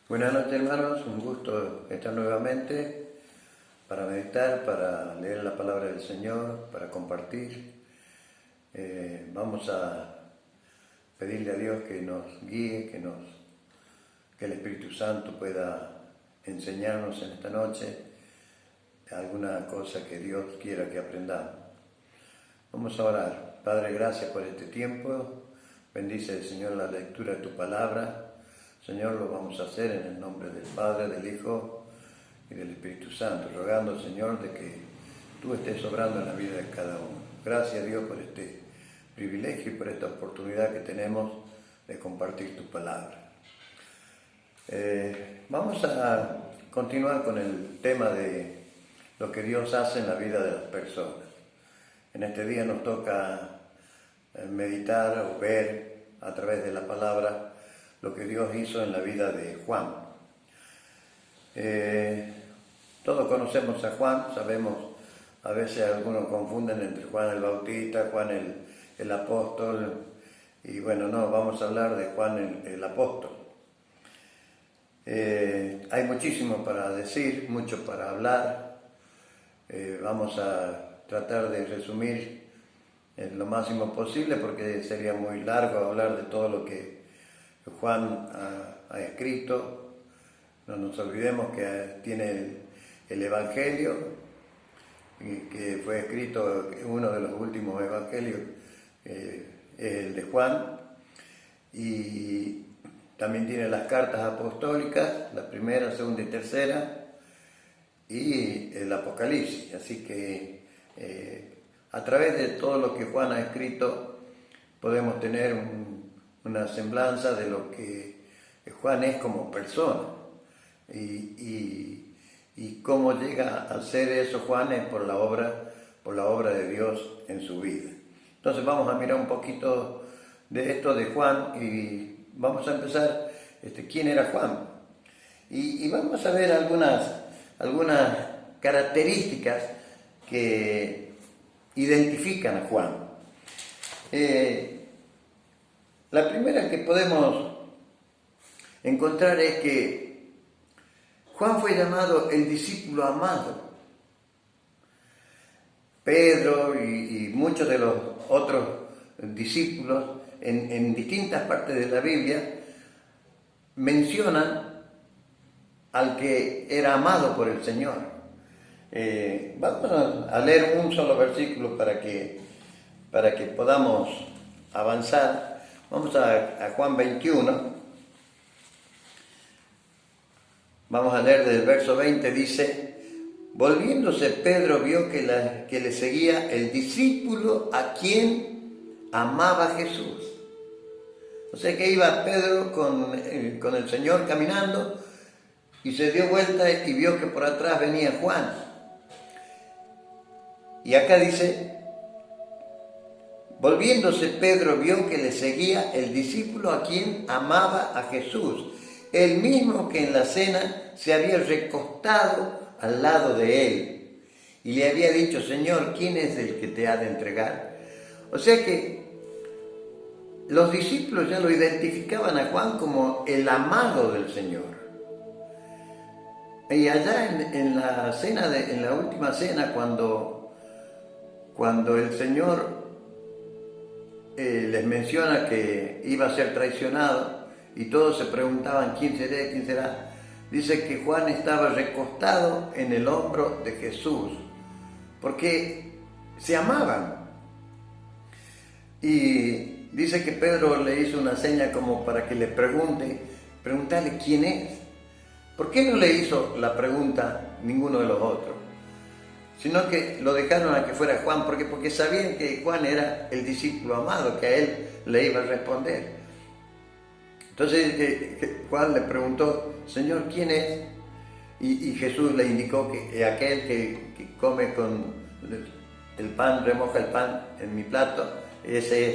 Buenas noches, hermanos, un gusto estar nuevamente para meditar, para leer la palabra del Señor, para compartir. Vamos a pedirle a Dios que nos guíe, que el Espíritu Santo pueda enseñarnos en esta noche alguna cosa que Dios quiera que aprendamos. Vamos a orar. Padre, gracias por este tiempo. Bendice, Señor, la lectura de tu palabra. Señor, lo vamos a hacer en el nombre del Padre, del Hijo y del Espíritu Santo, rogando, Señor, de que tú estés obrando en la vida de cada uno. Gracias, Dios, por este privilegio y por esta oportunidad que tenemos de compartir tu palabra. Vamos a continuar con el tema de lo que Dios hace en la vida de las personas. En este día nos toca meditar o ver a través de la palabra lo que Dios hizo en la vida de Juan. Todos conocemos a Juan, sabemos, a veces algunos confunden entre Juan el Bautista, Juan el apóstol, y bueno, no, vamos a hablar de Juan el apóstol. Hay muchísimo para decir, mucho para hablar. Vamos a tratar de resumir lo máximo posible porque sería muy largo hablar de todo lo que Juan ha escrito. No nos olvidemos que tiene el Evangelio, que fue escrito, uno de los últimos evangelios es el de Juan, y también tiene las cartas apostólicas, la primera, segunda y tercera, y el Apocalipsis. Así que a través de todo lo que Juan ha escrito podemos tener una semblanza de lo que Juan es como persona y cómo llega a ser eso Juan es por la obra de Dios en su vida. Entonces vamos a mirar un poquito de esto de Juan y vamos a empezar quién era Juan y vamos a ver algunas características que identifican a Juan. La primera que podemos encontrar es que Juan fue llamado el discípulo amado. Pedro y muchos de los otros discípulos en distintas partes de la Biblia mencionan al que era amado por el Señor. Vamos a leer un solo versículo para que podamos avanzar. Vamos a Juan 21, vamos a leer del verso 20, dice: volviéndose Pedro vio que le seguía el discípulo a quien amaba Jesús. O sea que iba Pedro con el Señor caminando y se dio vuelta y vio que por atrás venía Juan. Y acá dice: volviéndose Pedro vio que le seguía el discípulo a quien amaba a Jesús, el mismo que en la cena se había recostado al lado de él y le había dicho: Señor, ¿quién es el que te ha de entregar? O sea que los discípulos ya lo identificaban a Juan como el amado del Señor. Y allá en la cena, en la última cena, cuando el Señor les menciona que iba a ser traicionado y todos se preguntaban quién será, dice que Juan estaba recostado en el hombro de Jesús porque se amaban. Y dice que Pedro le hizo una seña como para que le preguntarle quién es. ¿Por qué no le hizo la pregunta ninguno de los otros? Sino que lo dejaron a que fuera Juan, porque sabían que Juan era el discípulo amado, que a él le iba a responder. Entonces Juan le preguntó: Señor, ¿quién es? Y Jesús le indicó que aquel que come con el pan, remoja el pan en mi plato, ese es.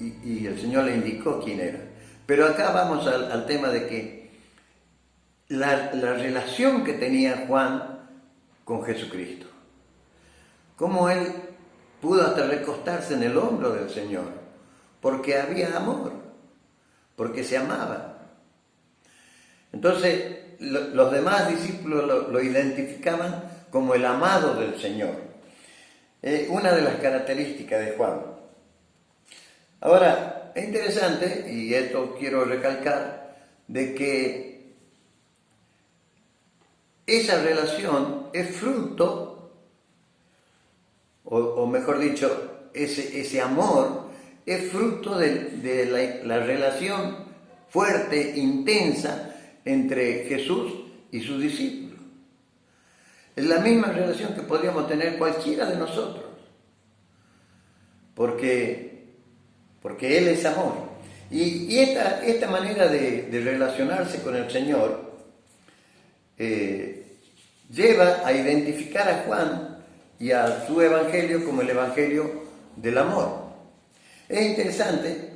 Y el Señor le indicó quién era. Pero acá vamos al tema de que la relación que tenía Juan con Jesucristo. Cómo él pudo hasta recostarse en el hombro del Señor, porque había amor, porque se amaban. Entonces, los demás discípulos lo identificaban como el amado del Señor. Una de las características de Juan. Ahora, es interesante, y esto quiero recalcar, de que esa relación es fruto, o mejor dicho, ese amor es fruto de la relación fuerte, intensa, entre Jesús y sus discípulos. Es la misma relación que podríamos tener cualquiera de nosotros, porque Él es amor. Y esta manera de relacionarse con el Señor lleva a identificar a Juan y a su evangelio como el evangelio del amor. Es interesante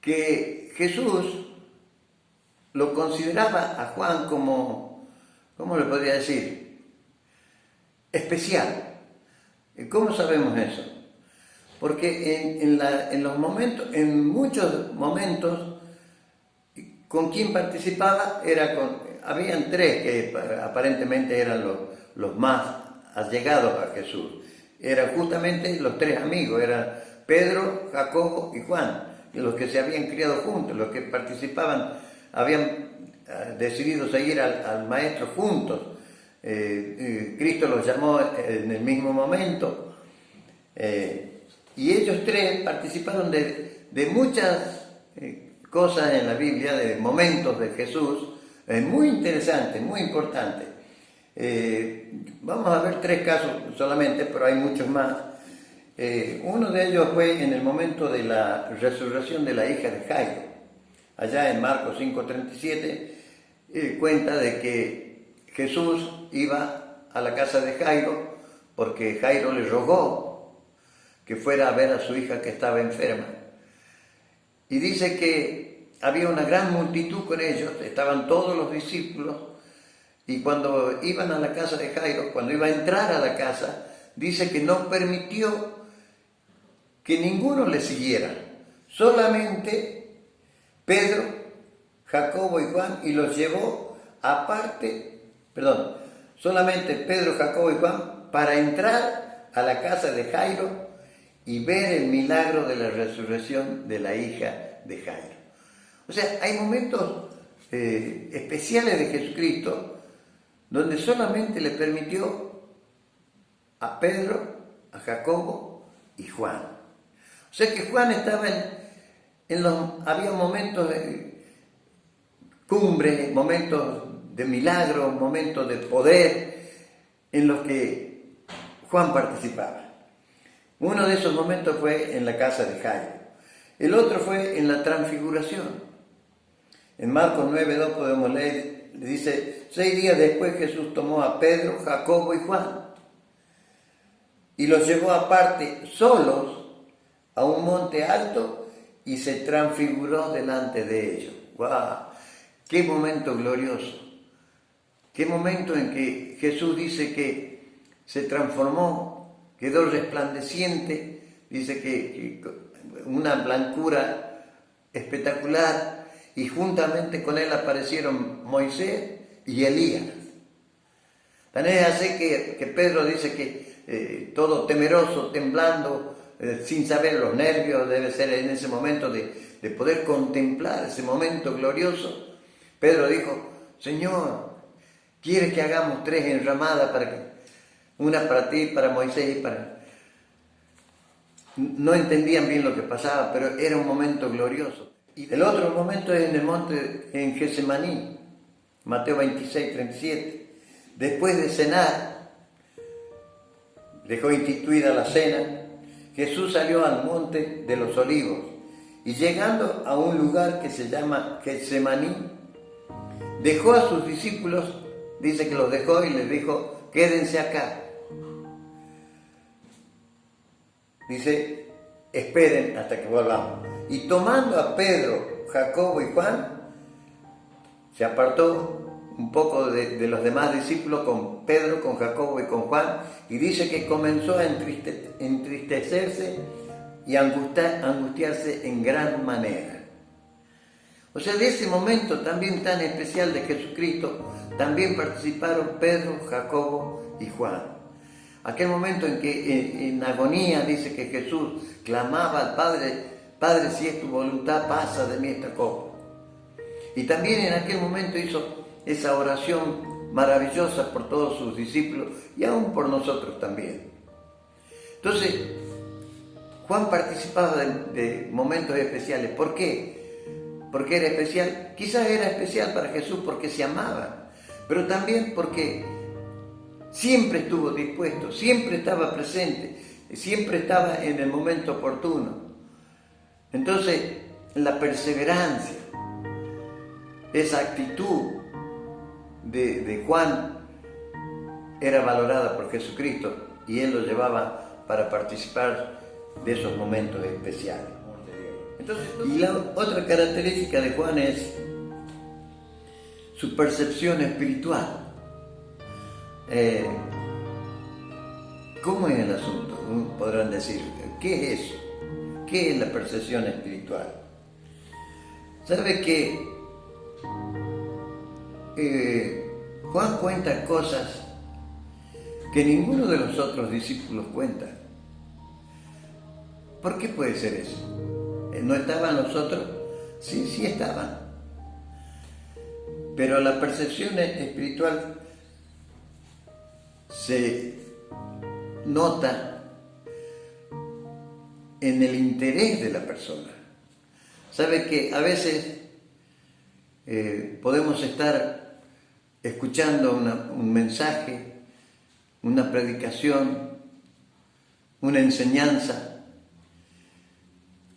que Jesús lo consideraba a Juan como, ¿cómo le podría decir? Especial. ¿Cómo sabemos eso? Porque en muchos momentos, con quien participaba habían tres que aparentemente eran los más allegados a Jesús. Eran justamente los tres amigos, eran Pedro, Jacobo y Juan, los que se habían criado juntos, los que participaban, habían decidido seguir al Maestro juntos. Cristo los llamó en el mismo momento, y ellos tres participaron de muchas cosas en la Biblia, de momentos de Jesús, muy interesantes, muy importantes. Vamos a ver tres casos solamente, pero hay muchos más. Uno de ellos fue en el momento de la resurrección de la hija de Jairo. Allá en Marcos 5:37 cuenta de que Jesús iba a la casa de Jairo porque Jairo le rogó que fuera a ver a su hija que estaba enferma. Y dice que había una gran multitud con ellos, estaban todos los discípulos, y cuando iban a la casa de Jairo, cuando iba a entrar a la casa, dice que no permitió que ninguno le siguiera, solamente Pedro, Jacobo y Juan, y los llevó solamente Pedro, Jacobo y Juan para entrar a la casa de Jairo y ver el milagro de la resurrección de la hija de Jairo. O sea, hay momentos especiales de Jesucristo donde solamente le permitió a Pedro, a Jacobo y Juan. O sea que Juan estaba había momentos de cumbre, momentos de milagro, momentos de poder en los que Juan participaba. Uno de esos momentos fue en la casa de Jairo. El otro fue en la transfiguración. En Marcos 9:2 podemos leer, dice, 6 días después Jesús tomó a Pedro, Jacobo y Juan y los llevó aparte solos a un monte alto y se transfiguró delante de ellos. ¡Wow! ¡Qué momento glorioso! ¡Qué momento en que Jesús dice que se transformó, quedó resplandeciente, dice que una blancura espectacular, y juntamente con él aparecieron Moisés y Elías. Tan es así que Pedro dice que todo temeroso, temblando, sin saber los nervios, debe ser en ese momento de poder contemplar ese momento glorioso. Pedro dijo, Señor, ¿quieres que hagamos 3 enramadas una para ti, para Moisés y para...? No entendían bien lo que pasaba, pero era un momento glorioso. Y el otro momento es en el monte en Getsemaní, Mateo 26:37. Después de cenar, dejó instituida la cena, Jesús salió al monte de los olivos y llegando a un lugar que se llama Getsemaní, dejó a sus discípulos, dice que los dejó y les dijo, quédense acá. Dice, esperen hasta que volvamos. Y tomando a Pedro, Jacobo y Juan, se apartó un poco de los demás discípulos con Pedro, con Jacobo y con Juan, y dice que comenzó a entristecerse y angustiarse en gran manera. O sea, de ese momento también tan especial de Jesucristo, también participaron Pedro, Jacobo y Juan. Aquel momento en que en agonía dice que Jesús clamaba al Padre: Padre, si es tu voluntad, pasa de mí esta copa. Y también en aquel momento hizo esa oración maravillosa por todos sus discípulos y aún por nosotros también. Entonces, Juan participaba de momentos especiales. ¿Por qué? Porque era especial. Quizás era especial para Jesús porque se amaba, pero también porque siempre estuvo dispuesto, siempre estaba presente, siempre estaba en el momento oportuno. Entonces, la perseverancia, esa actitud de Juan era valorada por Jesucristo y él lo llevaba para participar de esos momentos especiales. Entonces, y la otra característica de Juan es su percepción espiritual. ¿Cómo es el asunto? Podrán decir, ¿qué es eso? ¿Qué es la percepción espiritual? ¿Sabe que Juan cuenta cosas que ninguno de los otros discípulos cuenta? ¿Por qué puede ser eso? ¿No estaban los otros? Sí, sí estaban. Pero la percepción espiritual se nota en el interés de la persona. ¿Sabe que a veces podemos estar escuchando un mensaje, una predicación, una enseñanza,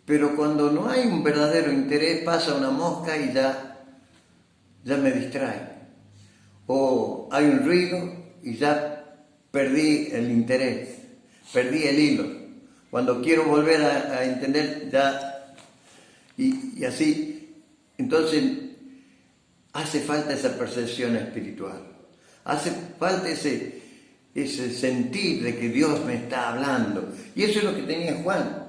pero cuando no hay un verdadero interés pasa una mosca y ya me distrae? O hay un ruido y ya perdí el interés, perdí el hilo. Cuando quiero volver a entender ya, y así, entonces hace falta esa percepción espiritual, hace falta ese sentir de que Dios me está hablando. Y eso es lo que tenía Juan.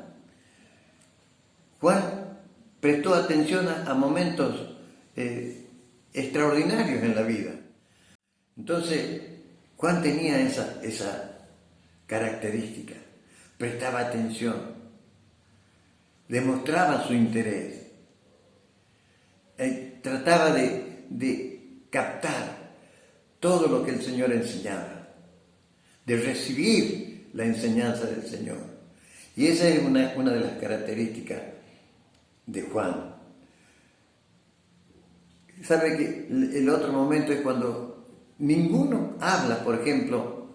Juan prestó atención a momentos extraordinarios en la vida. Entonces, Juan tenía esa característica, prestaba atención, demostraba su interés, trataba de captar todo lo que el Señor enseñaba, de recibir la enseñanza del Señor. Y esa es una de las características de Juan. ¿Sabe que el otro momento es cuando ninguno habla, por ejemplo,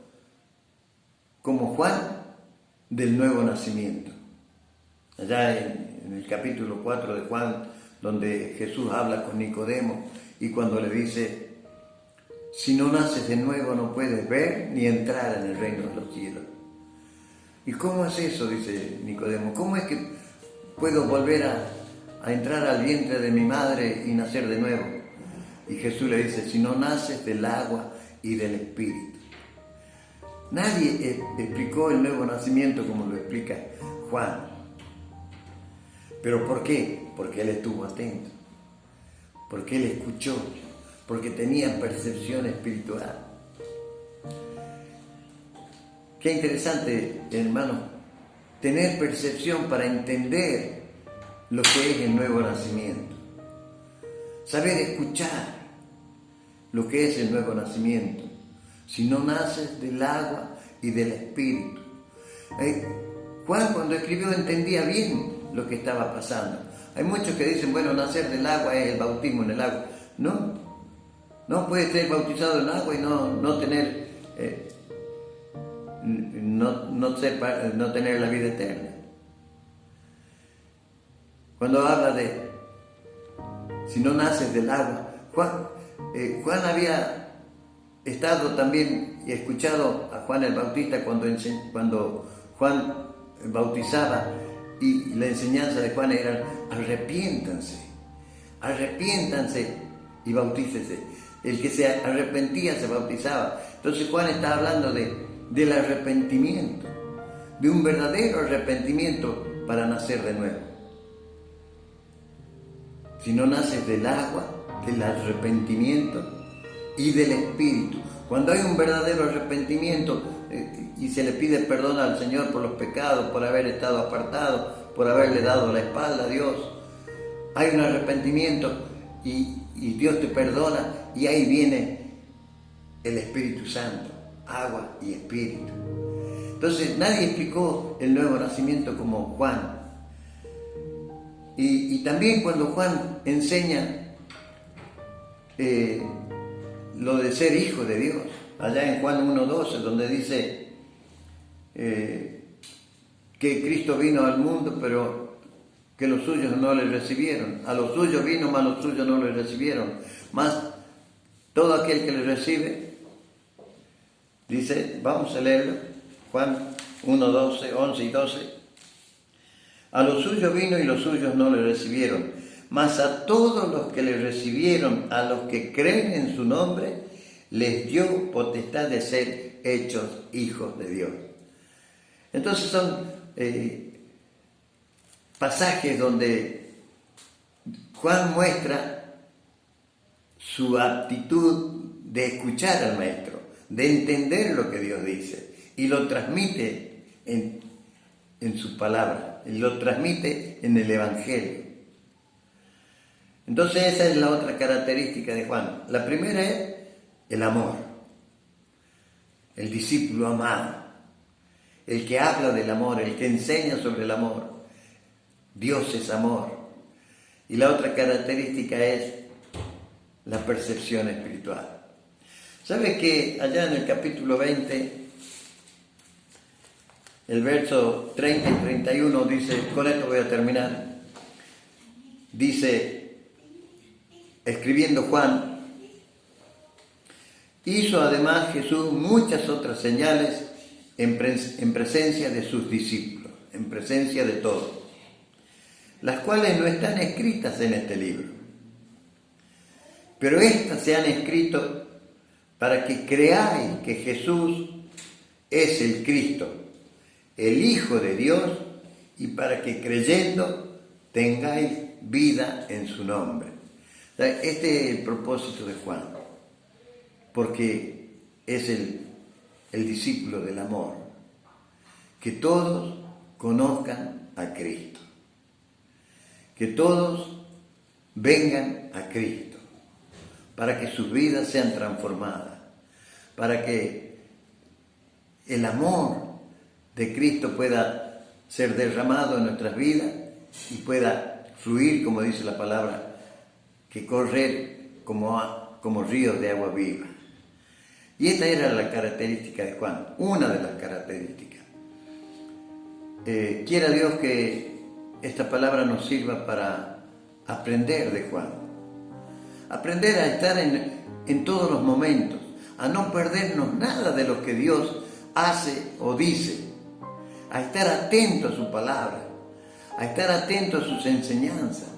como Juan, del nuevo nacimiento? Allá en el capítulo 4 de Juan, donde Jesús habla con Nicodemo y cuando le dice: si no naces de nuevo no puedes ver ni entrar en el reino de los cielos. ¿Y cómo es eso?, dice Nicodemo. ¿Cómo es que puedo volver a entrar al vientre de mi madre y nacer de nuevo? Y Jesús le dice: si no naces del agua y del Espíritu. Nadie explicó el nuevo nacimiento como lo explica Juan. ¿Pero por qué? Porque él estuvo atento, porque él escuchó, porque tenía percepción espiritual. Qué interesante, hermano, tener percepción para entender lo que es el nuevo nacimiento. Saber escuchar lo que es el nuevo nacimiento. Si no naces del agua y del Espíritu. Juan, cuando escribió, entendía bien lo que estaba pasando. Hay muchos que dicen, bueno, nacer del agua es el bautismo en el agua. No puede ser bautizado en agua y no tener no tener la vida eterna. Cuando habla de si no naces del agua, Juan había estado también y escuchado a Juan el Bautista cuando Juan bautizaba, y la enseñanza de Juan era: arrepiéntanse y bautícese. El que se arrepentía se bautizaba. Entonces Juan está hablando del arrepentimiento, de un verdadero arrepentimiento para nacer de nuevo. sino naces del agua, del arrepentimiento y del Espíritu. Cuando hay un verdadero arrepentimiento y se le pide perdón al Señor por los pecados, por haber estado apartado, por haberle dado la espalda a Dios, hay un arrepentimiento y Dios te perdona, y ahí viene el Espíritu Santo, agua y Espíritu. Entonces nadie explicó el nuevo nacimiento como Juan. Y también cuando Juan enseña lo de ser hijo de Dios, allá en Juan 1:12, donde dice que Cristo vino al mundo, pero que los suyos no le recibieron. A los suyos vino, mas los suyos no le recibieron. Mas todo aquel que le recibe, dice, vamos a leerlo, Juan 1:12, 11 y 12. A los suyos vino y los suyos no le recibieron, mas a todos los que le recibieron, a los que creen en su nombre, les dio potestad de ser hechos hijos de Dios. Entonces son pasajes donde Juan muestra su aptitud de escuchar al Maestro, de entender lo que Dios dice, y lo transmite en su palabra, y lo transmite en el Evangelio. Entonces esa es la otra característica de Juan. La primera es el amor, el discípulo amado, el que habla del amor, el que enseña sobre el amor. Dios es amor. Y la otra característica es la percepción espiritual. ¿Sabes que allá en el capítulo 20, el verso 30 y 31 dice, con esto voy a terminar, dice, escribiendo Juan, hizo además Jesús muchas otras señales en presencia de sus discípulos, en presencia de todos, las cuales no están escritas en este libro. Pero estas se han escrito para que creáis que Jesús es el Cristo, el Hijo de Dios, y para que creyendo tengáis vida en su nombre. Este es el propósito de Juan, porque es el discípulo del amor, que todos conozcan a Cristo, que todos vengan a Cristo, para que sus vidas sean transformadas, para que el amor de Cristo pueda ser derramado en nuestras vidas y pueda fluir, como dice la palabra, que correr como ríos de agua viva. Y esta era la característica de Juan, una de las características. Quiera Dios que esta palabra nos sirva para aprender de Juan, aprender a estar en todos los momentos, a no perdernos nada de lo que Dios hace o dice, a estar atento a su palabra, a estar atento a sus enseñanzas,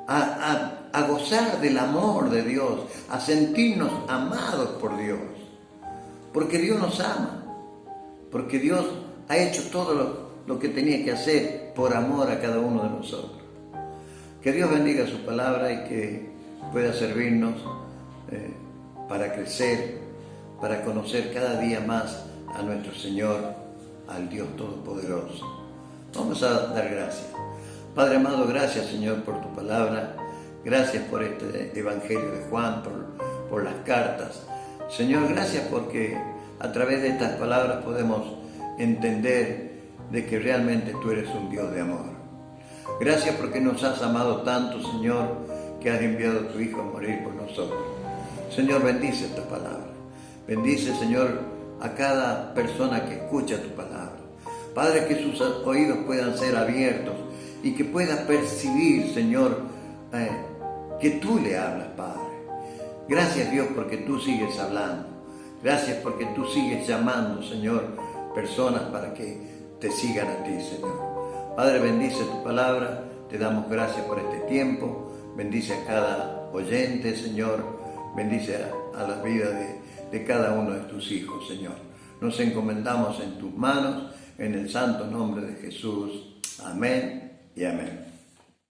a gozar del amor de Dios, a sentirnos amados por Dios, porque Dios nos ama, porque Dios ha hecho todo lo que tenía que hacer por amor a cada uno de nosotros. Que Dios bendiga su palabra y que pueda servirnos para crecer, para conocer cada día más a nuestro Señor, al Dios Todopoderoso. Vamos a dar gracias. Padre amado, gracias Señor por tu palabra, gracias por este Evangelio de Juan, por las cartas. Señor, gracias porque a través de estas palabras podemos entender de que realmente tú eres un Dios de amor. Gracias porque nos has amado tanto, Señor, que has enviado a tu Hijo a morir por nosotros. Señor, bendice esta palabra. Bendice, Señor, a cada persona que escucha tu palabra. Padre, que sus oídos puedan ser abiertos y que pueda percibir, Señor, que tú le hablas, Padre. Gracias, Dios, porque tú sigues hablando. Gracias porque tú sigues llamando, Señor, personas para que te sigan a ti, Señor. Padre, bendice tu palabra. Te damos gracias por este tiempo. Bendice a cada oyente, Señor. Bendice a la vida de cada uno de tus hijos, Señor. Nos encomendamos en tus manos, en el santo nombre de Jesús. Amén y amén.